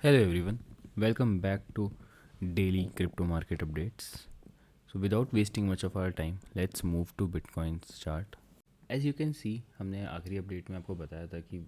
Hello everyone, welcome back to daily crypto market updates. So without wasting much of our time, let's move to Bitcoin's chart. As you can see, हमने आखिरी update में आपको बताया था कि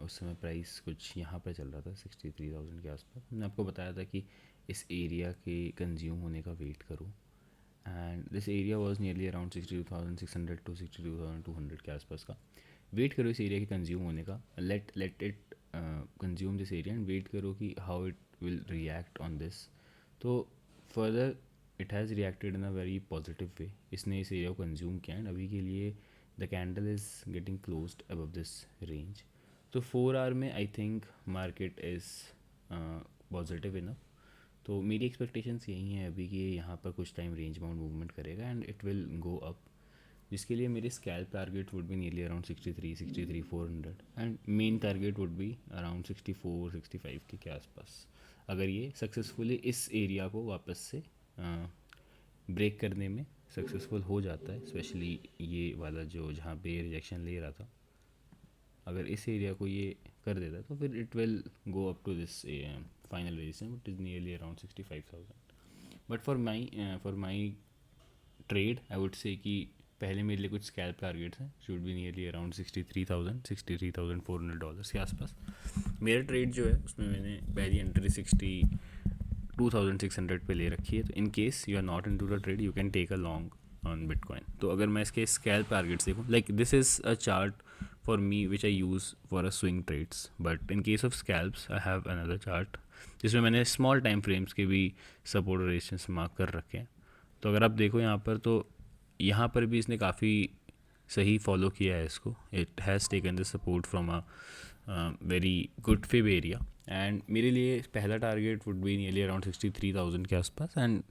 उस समय प्राइस कुछ यहाँ पर चल रहा था 63,000 के आसपास. हमने आपको बताया था कि इस एरिया के कंज्यूम होने का वेट करो and this area was nearly around 62,600 to 62,200 के आसपास का. वेट करो इस एरिया के कंज्यूम होने का, let it consume this area and wait करो कि how it will react on this. तो further it has reacted in a very positive way. इसने इस एरिया को कंज्यूम किया एंड अभी के लिए the candle is getting closed above this range. तो 4 आवर में I think market is positive enough. तो मेरी एक्सपेक्टेशंस यही हैं अभी कि ये यहाँ पर कुछ टाइम रेंज बाउंड मूवमेंट करेगा and it will go up, जिसके लिए मेरे scalp target would be nearly around 63 and main target would be around 64-65 के आसपास. अगर ये सक्सेसफुली इस एरिया को वापस से ब्रेक करने में सक्सेसफुल हो जाता है, स्पेशली ये वाला जो जहाँ पे रिजेक्शन ले रहा था, अगर इस एरिया को ये कर देता है तो फिर it will go up to this final resistance which is nearly around 65,000. But for my trade I would say कि पहले मेरे लिए कुछ स्कैल्प टारगेट्स हैं, शुड बी नियरली अराउंड 63,400 के आसपास. मेरा ट्रेड जो है उसमें मैंने पहली एंट्री 62,600 पे ले रखी है. तो in case you are not into the trade you can take a long on bitcoin. तो अगर मैं इसके स्कैल्प टारगेट्स देखूँ, like this is a chart for me which I use for a swing trades, but in case of scalps I have another chart जिसमें मैंने small time frames के भी support और रेजिस्टेंस मार्क कर रखे हैं. तो अगर आप देखो यहाँ पर, तो यहाँ पर भी इसने काफ़ी सही फॉलो किया है इसको. It has taken the support from a very good fib area and मेरे लिए पहला target would be nearly around 63,000 के आसपास एंड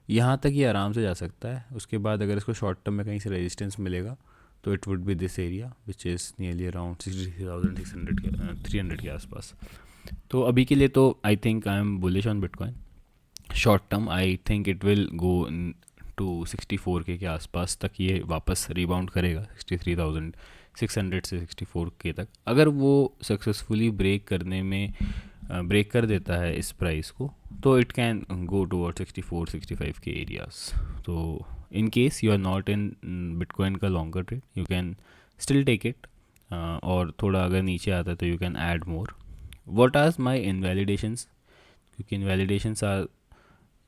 यहाँ तक ये आराम से जा सकता है. उसके बाद अगर इसको शॉर्ट टर्म में कहीं से रेजिस्टेंस मिलेगा तो it would be this area which is nearly around 63,600 के 300 के आसपास. तो अभी के लिए तो I think I am bullish on bitcoin. Short term I think it will go to 64K के आसपास तक ये वापस रिबाउंड करेगा, 63,600 से 64K तक. अगर वो सक्सेसफुली ब्रेक कर देता है इस प्राइस को तो इट कैन गो टूवर्ड 64-65 के एरियाज. तो in case you are not in bitcoin का longer trade you can still take it, और थोड़ा अगर नीचे आता है तो you can add more. What are my invalidations, क्योंकि invalidations are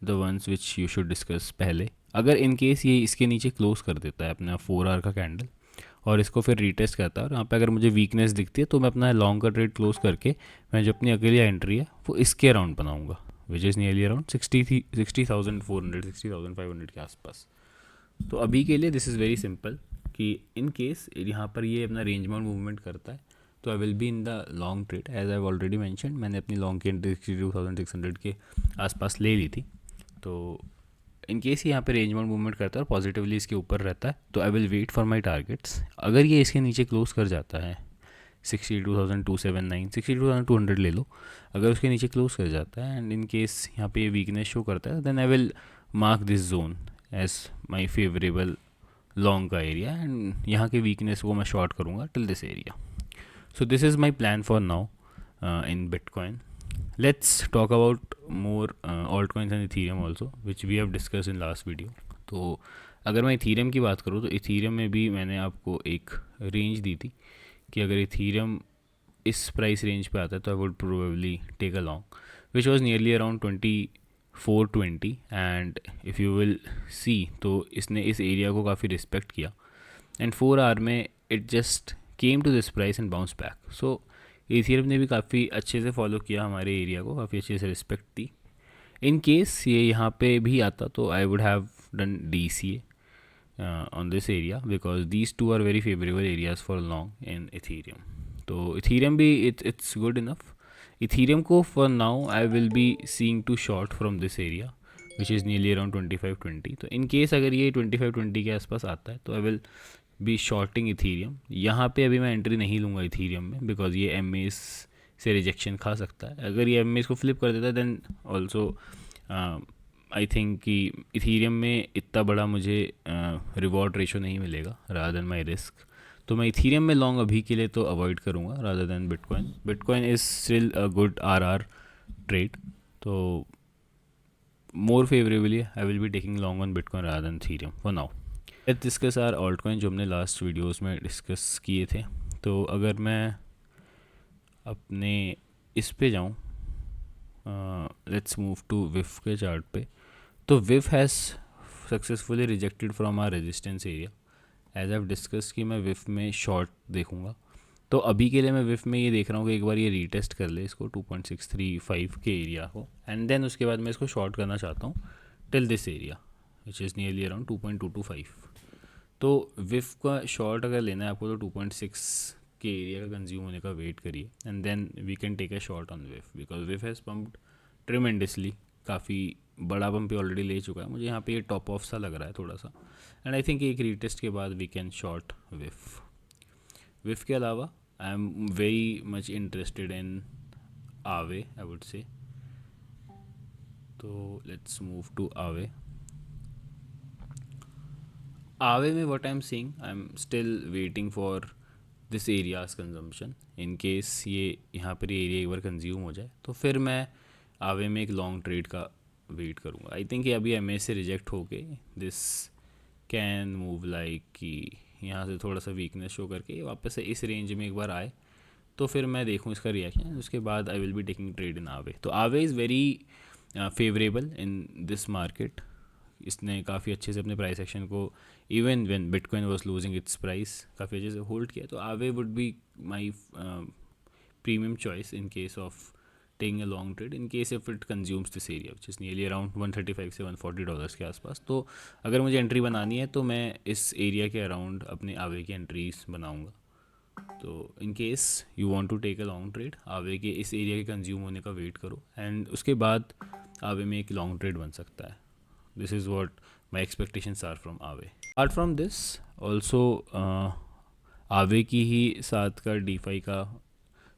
the ones which you should discuss पहले. अगर इन केस ये इसके नीचे क्लोज कर देता है अपना 4 आवर का कैंडल और इसको फिर रीटेस्ट करता है और यहाँ पे अगर मुझे वीकनेस दिखती है तो मैं अपना लॉन्ग का ट्रेड क्लोज करके मैं जो अपनी अकेली एंट्री है वो इसके अराउंड बनाऊंगा विच इज़ नियरली अराउंड 60,400 60,500 के आसपास. तो अभी के लिए दिस इज़ वेरी सिंपल कि इन केस यहाँ पर ये अपना रेंज बाउंड मूवमेंट करता है तो I will be in the long trade. As I already mention, मैंने अपनी लॉन्ग की एंट्री 62,600 के आसपास ले ली थी. तो इन केस यहाँ पे रेंज बाउंड मूवमेंट करता है और पॉजिटिवली इसके ऊपर रहता है तो I will wait for my targets. अगर ये इसके नीचे क्लोज कर जाता है 62,279 62,200 ले लो, अगर उसके नीचे क्लोज कर जाता है एंड इन केस यहाँ पे ये वीकनेस शो करता है then I will mark this zone as my favourable long का एरिया एंड यहाँ के वीकनेस को मैं शॉर्ट करूँगा till this area. So this is my plan for now in Bitcoin. Let's talk about more altcoins and Ethereum also, which we have discussed in last video. तो अगर मैं Ethereum की बात करूँ तो Ethereum में भी मैंने आपको एक रेंज दी थी कि अगर Ethereum इस प्राइस रेंज पे आता है तो I would probably take a long which was nearly around 2420 and if you will see तो इसने इस एरिया को काफ़ी रिस्पेक्ट किया एंड 4 आवर में it just came to this price and bounce back. So Ethereum ने भी काफ़ी अच्छे से फॉलो किया हमारे एरिया को, काफ़ी अच्छे से रिस्पेक्ट दी. इन केस ये यहाँ पे भी आता तो I would have done DCA on this area because these two are very favourable areas for long in Ethereum. तो एथीरियम भी इट्स गुड इनफ. एथीरियम को for now I will be seeing to short from this area which is nearly around 2520. तो in case अगर ये 2520 के आसपास आता है तो I will be shorting Ethereum. यहाँ पे अभी मैं एंट्री नहीं लूँगा इथीरियम में बिकॉज ये एमएस से रिजेक्शन खा सकता है. अगर ये एमएस को फ्लिप कर देता है देन ऑल्सो आई थिंक कि इथीरियम में इतना बड़ा मुझे रिवॉर्ड रेशो नहीं मिलेगा रादर देन माई रिस्क. तो मैं इथीरियम में लॉन्ग अभी के लिए तो अवॉइड करूँगा rather than bitcoin. Bitcoin is still a good RR trade. तो more favorably I will be taking long on Bitcoin rather than Ethereum for now. Let's discuss our altcoin जो हमने last videos में discuss किए थे. तो अगर मैं अपने इस पे जाऊँ, लेट्स मूव टू विफ के चार्ट पे. तो विफ has successfully rejected from our resistance area. As I discuss कि मैं विफ में शॉर्ट देखूँगा. तो अभी के लिए मैं विफ में ये देख रहा हूँ कि एक बार ये रीटेस्ट कर ले इसको 2.635 के एरिया को, एंड देन उसके बाद मैं इसको शॉर्ट करना चाहता हूँ till this area which is nearly around 2.225. तो विफ का शॉर्ट अगर लेना है आपको तो 2.6 के एरिया का कंज्यूम होने का वेट करिए, and then we can take a short on VIF because VIF has pumped tremendously. काफ़ी बड़ा पम्प पे ऑलरेडी ले चुका है. मुझे यहाँ पे ये टॉप ऑफ सा लग रहा है थोड़ा सा, एंड आई थिंक एक रीटेस्ट के बाद वी कैन शॉर्ट विफ. विफ के अलावा I am very much interested in आवे, आई वुड से. तो लेट्स मूव टू आवे. आवे में what I am seeing, I am still waiting for this areas consumption. In case ये यहाँ पर एरिया एक बार कंज्यूम हो जाए तो फिर मैं आवे में एक लॉन्ग ट्रेड का वेट करूँगा. आई थिंक ये अभी एम से रिजेक्ट होके दिस कैन मूव लाइक कि यहाँ से थोड़ा सा वीकनेस शो करके वापस से इस रेंज में एक बार आए तो फिर मैं देखूँ इसका रिएक्शन. उसके बाद I will be taking trade in आवे. तो आवे is very favourable in this market. इसने काफ़ी अच्छे से अपने प्राइस एक्शन को even when bitcoin was losing its price काफ़ी अच्छे से होल्ड किया. तो आवे would be my premium choice in case of taking a long trade in case if it consumes this area which is nearly around 135 से $140 के आसपास. तो अगर मुझे एंट्री बनानी है तो मैं इस एरिया के अराउंड अपने आवे की एंट्रीज बनाऊंगा. तो in case you want to take a long trade, Aave के इस एरिया के कंज्यूम होने का वेट करो एंड उसके बाद आवे में एक लॉन्ग ट्रेड बन सकता है. This is what my expectations are from Aave. Apart from this also Aave की ही साथ का डीफाई का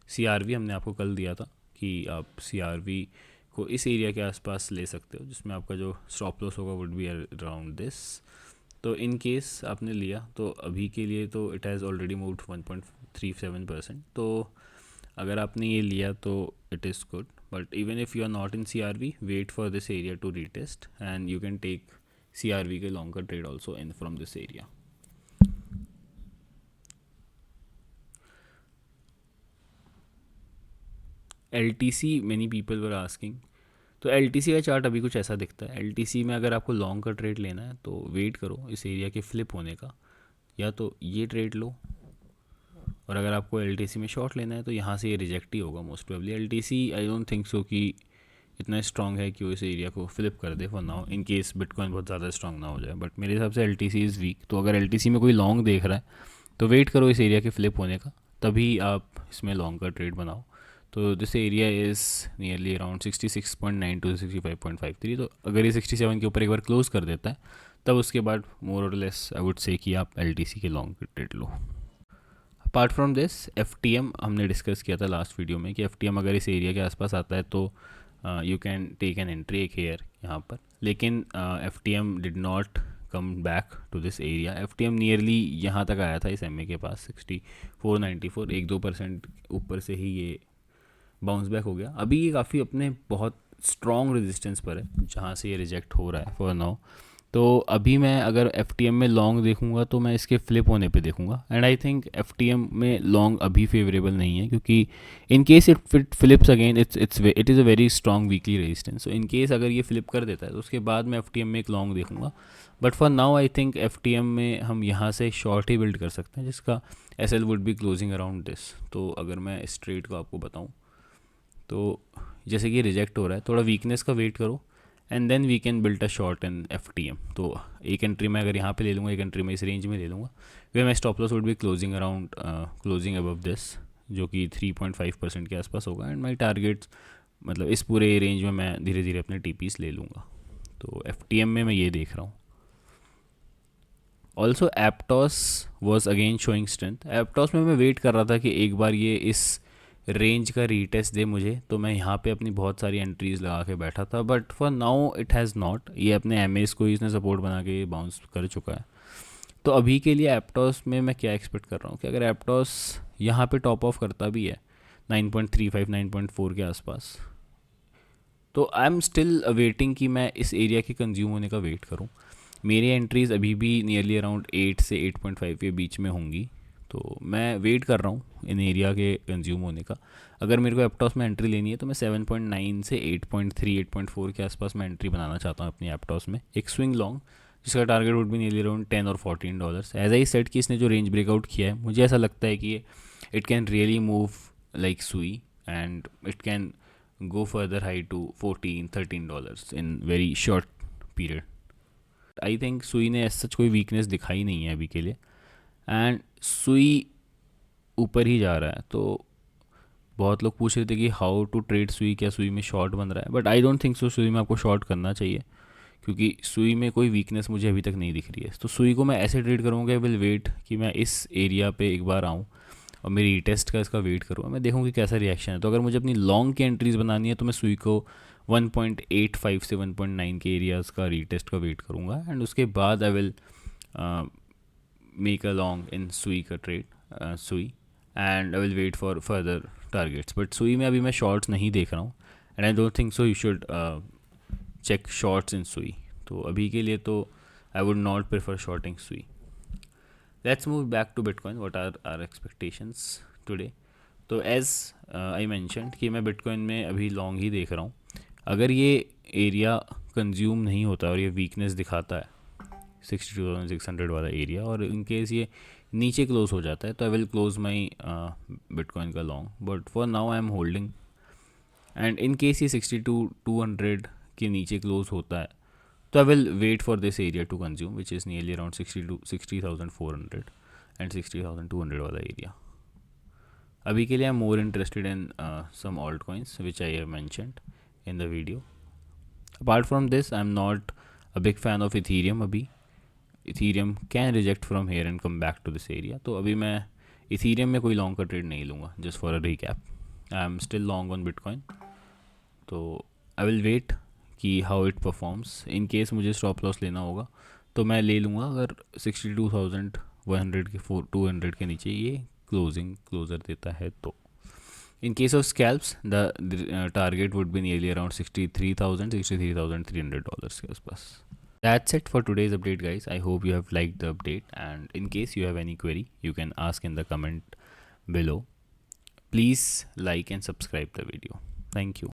CRV हमने आपको कल दिया था कि आप CRV को इस एरिया के आसपास ले सकते हो जिसमें आपका जो स्टॉप लॉस होगा वुड बी अराउंड दिस. तो इन केस आपने लिया तो अभी के लिए तो इट हैज़ ऑलरेडी मूव्ड 1.37%. तो अगर आपने ये लिया तो it is good, but even if you are not in CRV wait for this area to retest and you can take CRV के longer trade also in from this area. LTC many people were asking. तो LTC का chart अभी कुछ ऐसा दिखता है. LTC में अगर आपको लॉन्ग का ट्रेड लेना है तो वेट करो इस एरिया के फ्लिप होने का, या तो ये ट्रेड लो, और अगर आपको LTC में शॉर्ट लेना है तो यहाँ से ये रिजेक्ट ही होगा most probably. LTC I don't think सो कि इतना स्ट्रॉन्ग है कि वो इस एरिया को फ्लिप कर दे for now in case bitcoin बहुत ज़्यादा स्ट्रॉन्ग ना हो जाए. बट मेरे हिसाब से LTC इज़ वीक. तो अगर LTC में कोई लॉन्ग देख रहा है तो वेट करो इस एरिया के फ्लिप होने का, तभी आप इसमें लॉन्ग का ट्रेड बनाओ. तो this area is nearly around 66.9 to 65.53. तो अगर ये 67 के ऊपर एक बार क्लोज कर देता है तब उसके बाद मोर और लेस आई वुड से कि आप LTC के long trade low. Apart from this FTM हमने डिस्कस किया था लास्ट वीडियो में कि FTM अगर इस एरिया के आसपास आता है तो you can take an entry एक हेयर यहाँ पर. लेकिन FTM did not come back to this area. FTM nearly यहाँ तक आया था इस MA के पास 64.94. 1-2% ऊपर से ही ये बाउंस बैक हो गया. अभी ये काफ़ी अपने बहुत स्ट्रॉन्ग रेजिस्टेंस पर है जहाँ से ये रिजेक्ट हो रहा है फॉर नाउ. तो अभी मैं अगर FTM में लॉन्ग देखूंगा तो मैं इसके फ्लिप होने पे देखूंगा, एंड आई थिंक FTM में लॉन्ग अभी फेवरेबल नहीं है क्योंकि in case it flips again it is a very strong weekly resistance. So in case अगर ये फ्लिप कर देता है तो उसके बाद मैं FTM में एक लॉन्ग देखूंगा. But for now I think FTM में हम यहाँ से शॉर्ट ही बिल्ड कर सकते हैं जिसका SL would be closing around this. तो अगर मैं इस ट्रेड को आपको बताऊँ तो जैसे कि रिजेक्ट हो रहा है, थोड़ा वीकनेस का वेट करो and then we can build a short in FTM. तो एक एंट्री मैं अगर यहाँ पे ले लूँगा, एक एंट्री मैं इस रेंज में ले लूँगा, वे मैं stop loss would be closing around closing above this जो कि 3.5% के आसपास होगा. एंड माई टारगेट्स मतलब इस पूरे रेंज में मैं धीरे धीरे अपने TPs ले लूँगा. तो FTM में मैं ये देख रहा हूँ. Also Aptos was again showing strength. Aptos में मैं वेट कर रहा था कि एक बार ये इस रेंज का रीटेस्ट दे मुझे, तो मैं यहाँ पे अपनी बहुत सारी एंट्रीज़ लगा के बैठा था. But for now it has not. ये अपने MAs को ही इसने सपोर्ट बना के बाउंस कर चुका है. तो अभी के लिए एप्टॉस में मैं क्या एक्सपेक्ट कर रहा हूँ कि अगर एप्टॉस यहाँ पे टॉप ऑफ करता भी है 9.35 9.4 के आसपास, तो आई एम स्टिल वेटिंग कि मैं इस एरिया के कंज्यूम होने का वेट करूँ. मेरी एंट्रीज़ अभी भी नियरली अराउंड 8 से 8.5 के बीच में होंगी. तो मैं वेट कर रहा हूँ इन एरिया के कंज्यूम होने का. अगर मेरे को एप्टॉस में एंट्री लेनी है तो मैं 7.9 से 8.3 8.4 के आसपास मैं एंट्री बनाना चाहता हूँ अपनी एप्टॉस में, एक स्विंग लॉन्ग, जिसका टारगेट वुड भी nearly around $10 or $14. As I set कि इसने जो रेंज ब्रेकआउट किया है, मुझे ऐसा लगता है कि it can really move like Sui, and it can go further high to $14 $13 in very short period. I think सुई ने ऐसा सच कोई वीकनेस दिखाई नहीं है अभी के लिए, एंड सुई ऊपर ही जा रहा है. तो बहुत लोग पूछ रहे थे कि हाउ टू ट्रेड सुई, क्या सुई में शॉर्ट बन रहा है, बट आई डोंट थिंक सो सुई में आपको शॉर्ट करना चाहिए, क्योंकि सुई में कोई वीकनेस मुझे अभी तक नहीं दिख रही है. तो सुई को मैं ऐसे ट्रेड करूँगा, विल वेट कि मैं इस एरिया पे एक बार आऊँ और मेरी टेस्ट का इसका वेट करूँगा, मैं देखूँ कि कैसा रिएक्शन है. तो अगर मुझे अपनी लॉन्ग की एंट्रीज बनानी है तो मैं सुई को 1.85 से 1.9 के एरियाज़ का रीटेस्ट का वेट करूँगा, एंड उसके बाद I will make a long in Sui का trade, Sui, and I will wait for further targets. But Sui में अभी मैं शॉर्ट्स नहीं देख रहा हूँ, and I don't think so you should check shorts in Sui. तो अभी के लिए तो I would not prefer shorting Sui. Let's move back to Bitcoin. What are our expectations today? तो एज आई मैंशनड कि मैं बिटकॉइन में अभी लॉन्ग ही देख रहा हूँ. अगर ये एरिया कंज्यूम नहीं होता और ये वीकनेस दिखाता है 62,600 वाला एरिया, और इन केस ये नीचे क्लोज हो जाता है, तो I will close my bitcoin का long. But for now I am holding, and in case ये 62,200 के नीचे क्लोज होता है तो I will wait for this area to consume, which is nearly around 60,400 and 60,200 वाला area. अभी के लिए I'm more interested in some altcoins which I have mentioned in the video. Apart from this, I'm not a big fan of Ethereum अभी. Ethereum can reject from here and come back to this area. तो अभी मैं Ethereum में कोई long का trade नहीं लूँगा. Just for a recap, I'm still long on Bitcoin. तो I will wait कि how it performs. In case मुझे स्टॉप लॉस लेना होगा तो मैं ले लूँगा अगर 62,100 के 200 के नीचे ये क्लोज़र देता है. तो in case of scalps the target would be nearly around $63,300 के आसपास. That's it for today's update, guys. I hope you have liked the update, and in case you have any query, you can ask in the comment below. Please like and subscribe the video. Thank you.